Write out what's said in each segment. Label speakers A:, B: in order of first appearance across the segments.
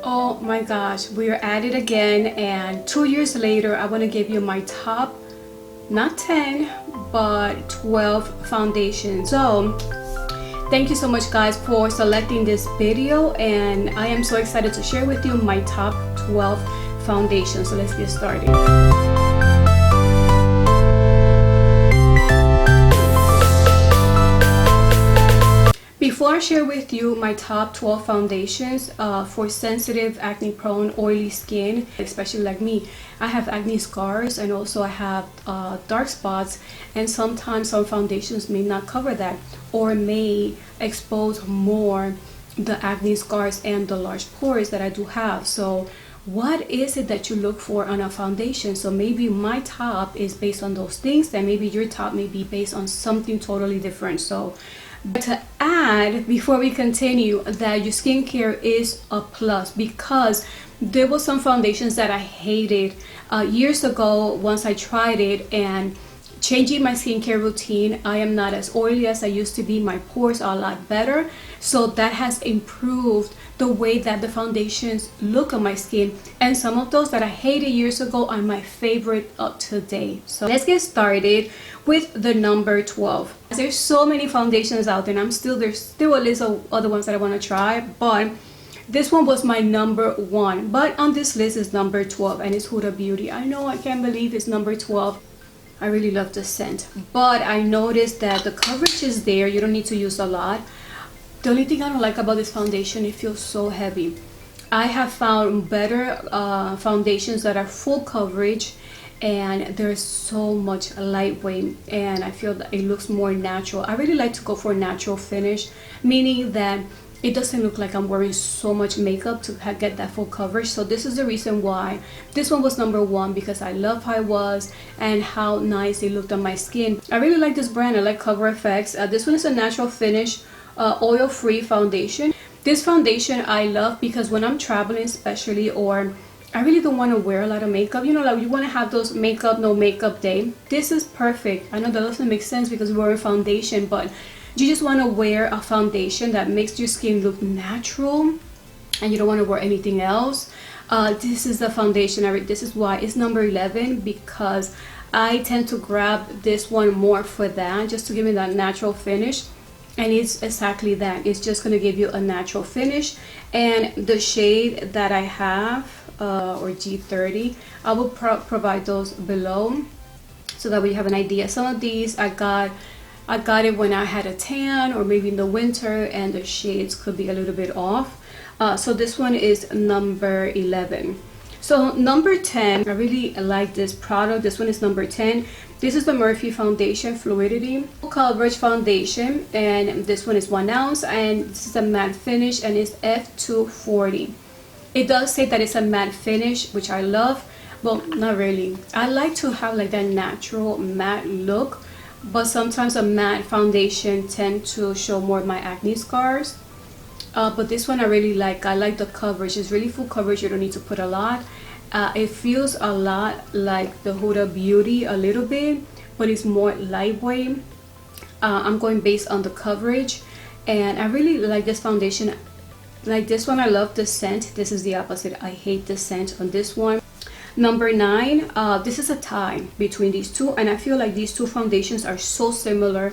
A: Oh my gosh, we are at it again, and 2 years later I want to give you my top, not 10 but 12 foundations. So thank you so much guys for selecting this video, and I am so excited to share with you my top 12 foundations. So let's get started. Before I share with you my top 12 foundations for sensitive, acne-prone, oily skin, especially like me, I have acne scars and also I have dark spots, and sometimes some foundations may not cover that or may expose more the acne scars and the large pores that I do have. So what is it that you look for on a foundation? So maybe my top is based on those things, and maybe your top may be based on something totally different. So to add, before we continue, that your skincare is a plus, because there were some foundations that I hated years ago once I tried it, and changing my skincare routine, I am not as oily as I used to be. My pores are a lot better, so that has improved the way that the foundations look on my skin, and some of those that I hated years ago are my favorite up to date. So let's get started with the number 12. There's so many foundations out there, and there's still a list of other ones that I want to try, but this one was my number 1. But on this list is number 12, and it's Huda Beauty. I know, I can't believe it's number 12. I really love the scent, but I noticed that the coverage is there. You don't need to use a lot. The only thing I don't like about this foundation, it feels so heavy. I have found better foundations that are full coverage, and there's so much lightweight, and I feel that it looks more natural. I really like to go for a natural finish, meaning that it doesn't look like I'm wearing so much makeup to get that full coverage. So this is the reason why this one was number 1, because I love how it was and how nice it looked on my skin. I really like this brand. I like Cover FX. This one is a natural finish oil-free foundation. This foundation I love because when I'm traveling especially, or I really don't want to wear a lot of makeup, you know, like you want to have those makeup no makeup day, this is perfect. I know that doesn't make sense because we're wearing foundation, but you just want to wear a foundation that makes your skin look natural and you don't want to wear anything else. This is the foundation. This is why it's number 11, because I tend to grab this one more for that, just to give me that natural finish. And it's exactly that. It's just going to give you a natural finish. And the shade that I have, or G30, I will provide those below so that we have an idea. Some of these I got it when I had a tan, or maybe in the winter, and the shades could be a little bit off. So this one is number 11. So number 10, I really like this product. This one is number 10. This is the Murphy Foundation Fluidity Full Coverage Foundation, and this one is 1 ounce, and this is a matte finish, and it's F240. It does say that it's a matte finish, which I love. Well, not really. I like to have like that natural matte look, but sometimes a matte foundation tend to show more of my acne scars. But this one I really like. I like the coverage. It's really full coverage. You don't need to put a lot. It feels a lot like the Huda Beauty a little bit, but it's more lightweight. I'm going based on the coverage, and I really like this foundation. Like this one, I love the scent. This is the opposite. I hate the scent on this one. Number 9, this is a tie between these two, and I feel like these two foundations are so similar,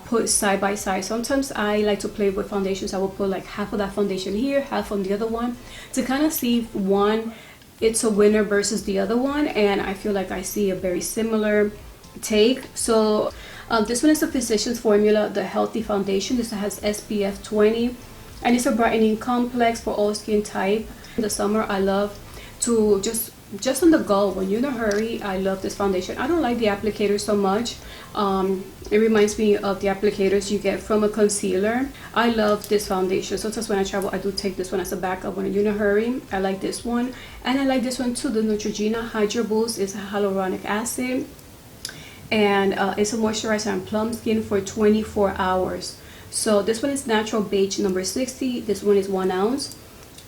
A: put side by side. Sometimes I like to play with foundations. I will put like half of that foundation here, half on the other one, to kind of see if one it's a winner versus the other one, and I feel like I see a very similar take. So this one is the Physicians Formula, the Healthy Foundation. This has SPF 20, and it's a brightening complex for all skin type. In the summer, I love to just on the go, when you're in a hurry. I love this foundation. I don't like the applicator so much. It reminds me of the applicators you get from a concealer. I love this foundation. Sometimes when I travel, I do take this one as a backup when you're in a hurry. I like this one, and I like this one too. The Neutrogena Hydro Boost is hyaluronic acid, and it's a moisturizer on plump skin for 24 hours. So this one is Natural Beige number 60. This one is 1 ounce.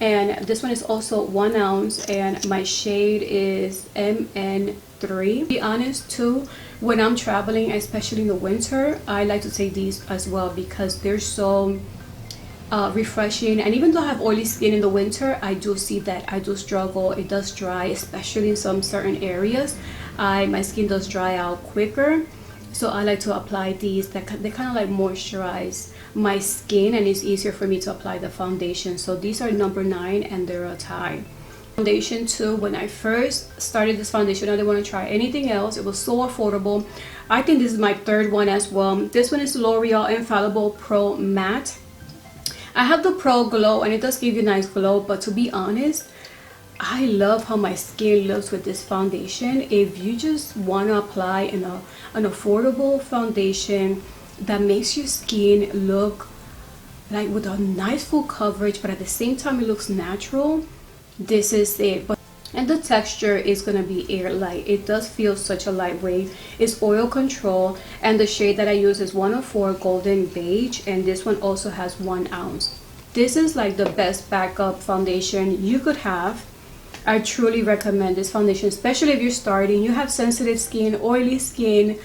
A: And this one is also 1 ounce, and my shade is MN3. To be honest too, when I'm traveling, especially in the winter, I like to take these as well because they're so refreshing. And even though I have oily skin in the winter, I do see that I do struggle. It does dry, especially in some certain areas. My skin does dry out quicker, so I like to apply these that they kind of like moisturize my skin, and it's easier for me to apply the foundation. So these are number 9 and they're a tie. Foundation too, when I first started this foundation, I didn't want to try anything else. It was so affordable. I think this is my 3rd one as well. This one is L'Oreal Infallible Pro Matte. I have the Pro Glow and it does give you a nice glow, but to be honest, I love how my skin looks with this foundation. If you just want to apply an affordable foundation that makes your skin look like with a nice full coverage, but at the same time it looks natural, this is it. And the texture is going to be airlight. It does feel such a lightweight. It's oil control, and the shade that I use is 104 Golden Beige, and this one also has 1 ounce. This is like the best backup foundation you could have. I truly recommend this foundation, especially if you're starting, you have sensitive skin, oily skin,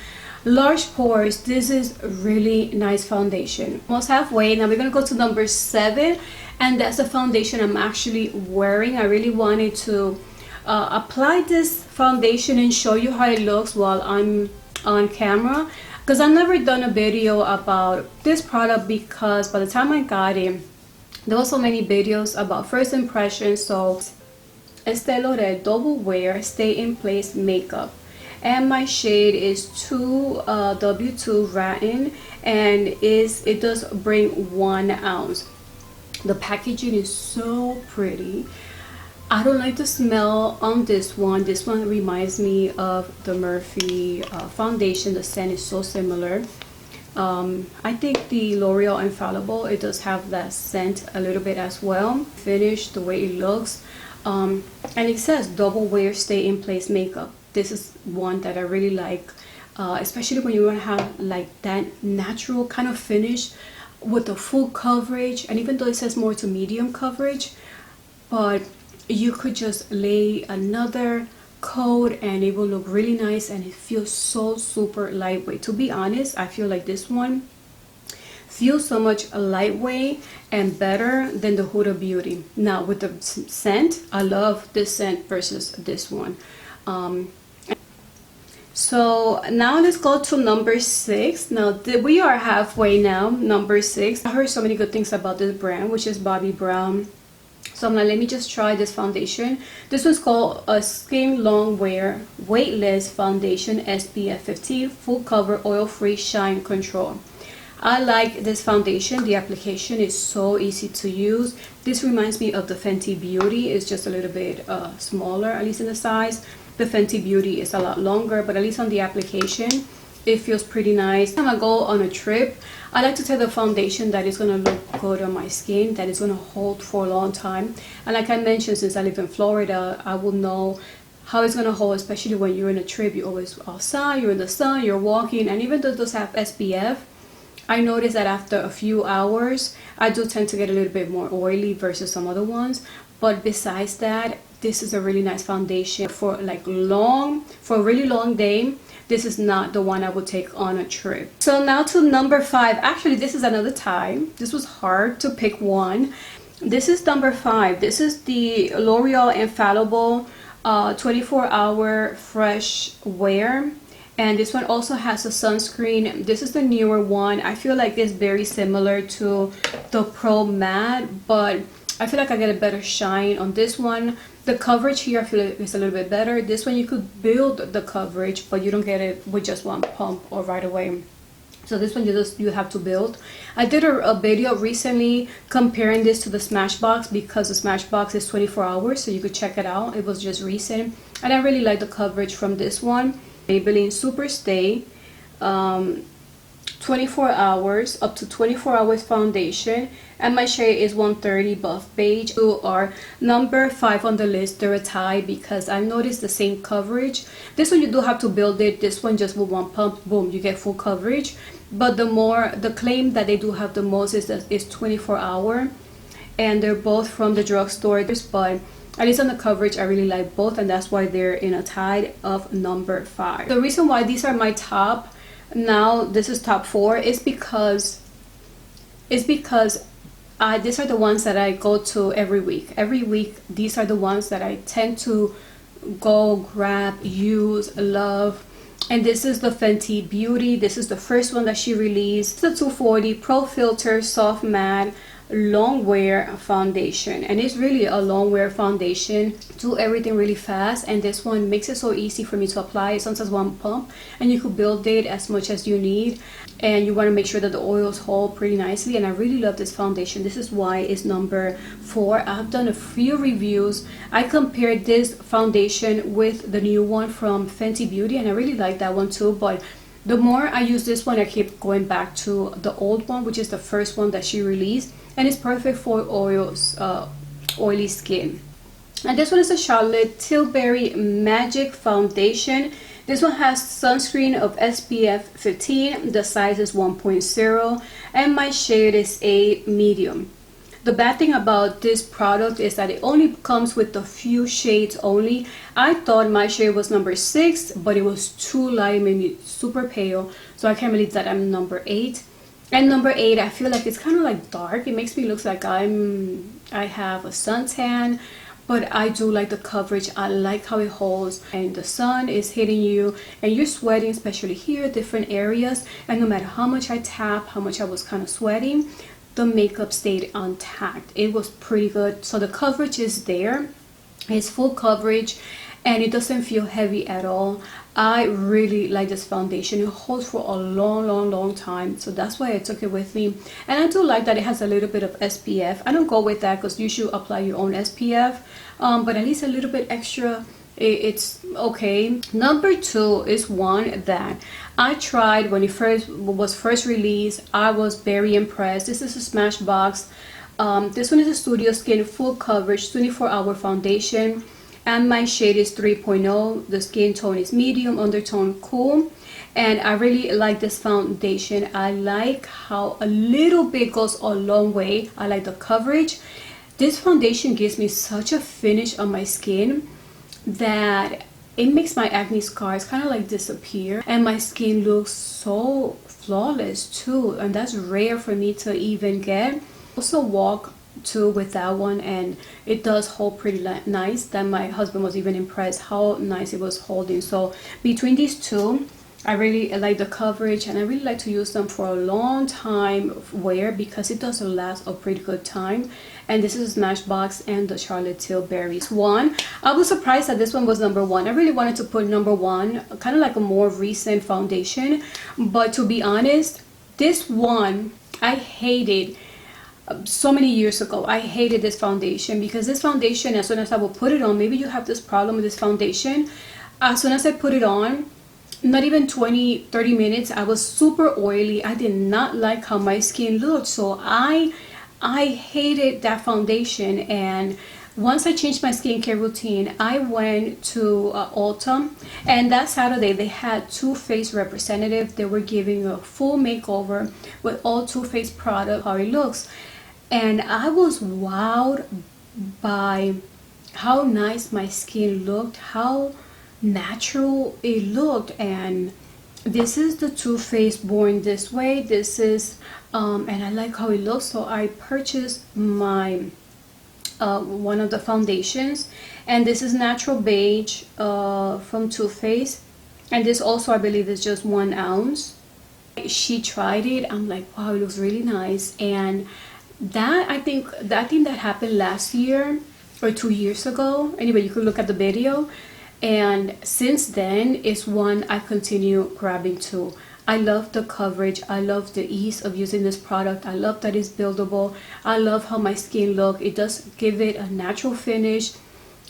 A: large pores. This is really nice foundation. Almost halfway. Now we're going to go to number 7, and that's the foundation I'm actually wearing. I really wanted to apply this foundation and show you how it looks while I'm on camera, because I've never done a video about this product, because by the time I got it, there were so many videos about first impressions. So Estee Lauder Double Wear Stay in Place Makeup, and my shade is 2W2 Rattan, and it does bring 1 ounce. The packaging is so pretty. I don't like the smell on this one. This one reminds me of the Murphy foundation. The scent is so similar. I think the L'Oreal Infallible, it does have that scent a little bit as well. Finish, the way it looks, and it says Double Wear Stay in Place Makeup. This is one that I really like, especially when you want to have like that natural kind of finish with the full coverage. And even though it says more to medium coverage, but you could just lay another coat and it will look really nice, and it feels so super lightweight. To be honest, I feel like this one feels so much lightweight and better than the Huda Beauty. Now with the scent, I love this scent versus this one. So now let's go to number 6. Now we are halfway now. Number 6, I heard so many good things about this brand, which is Bobbi Brown. So I'm like, let me just try this foundation. This one's called a Skin Long Wear Weightless Foundation SPF 50 Full Cover Oil Free Shine Control. I like this foundation. The application is so easy to use. This reminds me of the Fenty Beauty. It's just a little bit smaller, at least in the size. The Fenty Beauty is a lot longer, but at least on the application, it feels pretty nice. When I go on a trip, I like to take the foundation that is going to look good on my skin, that is going to hold for a long time. And like I mentioned, since I live in Florida, I will know how it's going to hold, especially when you're in a trip. You're always outside, you're in the sun, you're walking, and even though those have SPF, I noticed that after a few hours, I do tend to get a little bit more oily versus some other ones. But besides that, this is a really nice foundation for a really long day. This is not the one I would take on a trip. So now to number 5. Actually, this is another tie. This was hard to pick one. This is number 5. This is the L'Oreal Infallible 24-hour Fresh Wear. And this one also has a sunscreen. This is the newer one. I feel like it's very similar to the Pro Matte, but I feel like I get a better shine on this one. The coverage here, I feel like it's a little bit better. This one you could build the coverage, but you don't get it with just one pump or right away. So this one you have to build. I did a video recently comparing this to the Smashbox, because the Smashbox is 24 hours, so you could check it out. It was just recent, and I really like the coverage from this one. Maybelline Super Stay 24 hours, up to 24 hours foundation, and my shade is 130 Buff Beige. Who are number 5 on the list. They're a tie because I noticed the same coverage. This one you do have to build it. This one just with one pump, boom, you get full coverage. But the claim that they do have the most is 24 hour, and they're both from the drugstore. But at least on the coverage, I really like both, and that's why they're in a tie of number 5. The reason why these are my top, now this is top 4, is because These are the ones that I go to every week. Every week, these are the ones that I tend to go grab, use, love. And this is the Fenty Beauty. This is the first one that she released. It's the 240 Pro Filter Soft Matte Long Wear Foundation, and it's really a long wear foundation. Do everything really fast, and this one makes it so easy for me to apply. It's sometimes one pump, and you could build it as much as you need, and you want to make sure that the oils hold pretty nicely. And I really love this foundation. This is why it's number 4. I've done a few reviews. I compared this foundation with the new one from Fenty Beauty, and I really like that one too, but the more I use this one, I keep going back to the old one, which is the first one that she released, and it's perfect for oily skin. And this one is a Charlotte Tilbury Magic Foundation. This one has sunscreen of SPF 15. The size is 1.0, and my shade is a medium. The bad thing about this product is that it only comes with a few shades only. I thought my shade was number 6, but it was too light. It made me super pale, so I can't believe that I'm number 8. And number 8, I feel like it's kind of like dark. It makes me look like I have a suntan, but I do like the coverage. I like how it holds, and the sun is hitting you and you're sweating, especially here, different areas. And no matter how much I tap, how much I was kind of sweating, the makeup stayed intact. It was pretty good. So the coverage is there. It's full coverage, and it doesn't feel heavy at all. I really like this foundation. It holds for a long time, so that's why I took it with me. And I do like that it has a little bit of SPF. I don't go with that because you should apply your own SPF, but at least a little bit extra, it's okay. Number 2 is one that I tried when it was first released. I was very impressed. This is a Smashbox. This one is a Studio Skin Full Coverage 24-hour foundation, and my shade is 3.0. The skin tone is medium, undertone cool, and I really like this foundation. I like how a little bit goes a long way. I like the coverage. This foundation gives me such a finish on my skin that it makes my acne scars kind of like disappear, and my skin looks so flawless too, and that's rare for me to even get. Also walk too with that one, and it does hold pretty nice. That my husband was even impressed how nice it was holding. So between these two, I really like the coverage, and I really like to use them for a long time wear because it does last a pretty good time. And this is Smashbox and the Charlotte Tilbury one. I was surprised that this one was number 1. I really wanted to put number 1, kind of like a more recent foundation, but to be honest, this one I hated so many years ago. I hated this foundation because this foundation, as soon as I would put it on, maybe you have this problem with this foundation, as soon as I put it on, not even 20-30 minutes, I was super oily. I did not like how my skin looked, so I hated that foundation. And once I changed my skincare routine, I went to Ulta, and that Saturday they had Too Faced representative. They were giving a full makeover with all Too Faced product, how it looks, and I was wowed by how nice my skin looked, how natural it looked. And this is the Too Faced Born This Way. This is and I like how it looks, so I purchased my one of the foundations, and this is Natural Beige from Too Faced, and this also I believe is just 1 ounce. She tried it. I'm like, wow, it looks really nice. And that, I think that thing that happened last year or 2 years ago, anyway, you could look at the video, and since then it's one I continue grabbing to. I love the coverage. I love the ease of using this product. I love that it's buildable. I love how my skin looks. It does give it a natural finish.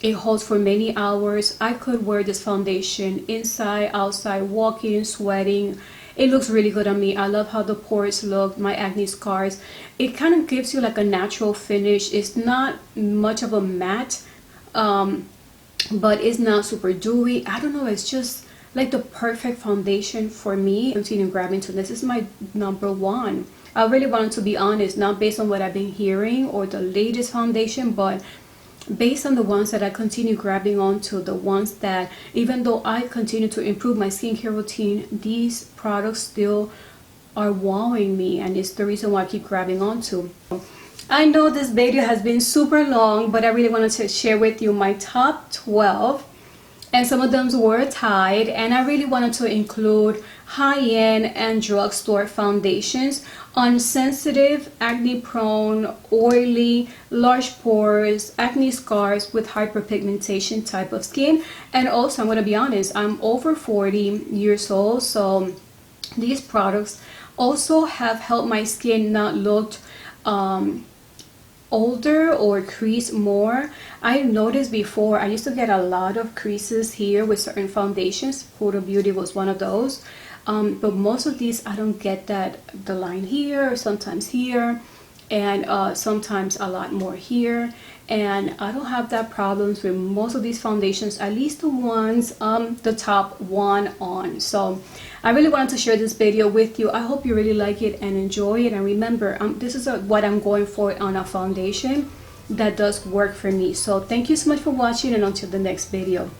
A: It holds for many hours. I could wear this foundation inside, outside, walking, sweating. It looks really good on me. I love how the pores look, my acne scars. It kind of gives you like a natural finish. It's not much of a matte, but it's not super dewy. I don't know, it's just like the perfect foundation for me. Continue grabbing to this. This is my number 1. I really wanted to be honest, not based on what I've been hearing or the latest foundation, but based on the ones that I continue grabbing onto, the ones that even though I continue to improve my skincare routine, these products still are wowing me, and it's the reason why I keep grabbing onto. I know this video has been super long, but I really wanted to share with you my top 12, and some of them were tied, and I really wanted to include high-end and drugstore foundations on sensitive, acne-prone, oily, large pores, acne scars with hyperpigmentation type of skin. And also, I'm going to be honest, I'm over 40 years old, so these products also have helped my skin not look older or crease more. I noticed before I used to get a lot of creases here with certain foundations. Huda Beauty was one of those, but most of these I don't get that, the line here, sometimes here, and sometimes a lot more here, and I don't have that problems with most of these foundations, at least the ones the top one on. So I really wanted to share this video with you. I hope you really like it and enjoy it, and remember, this is what I'm going for on a foundation that does work for me. So thank you so much for watching, and until the next video.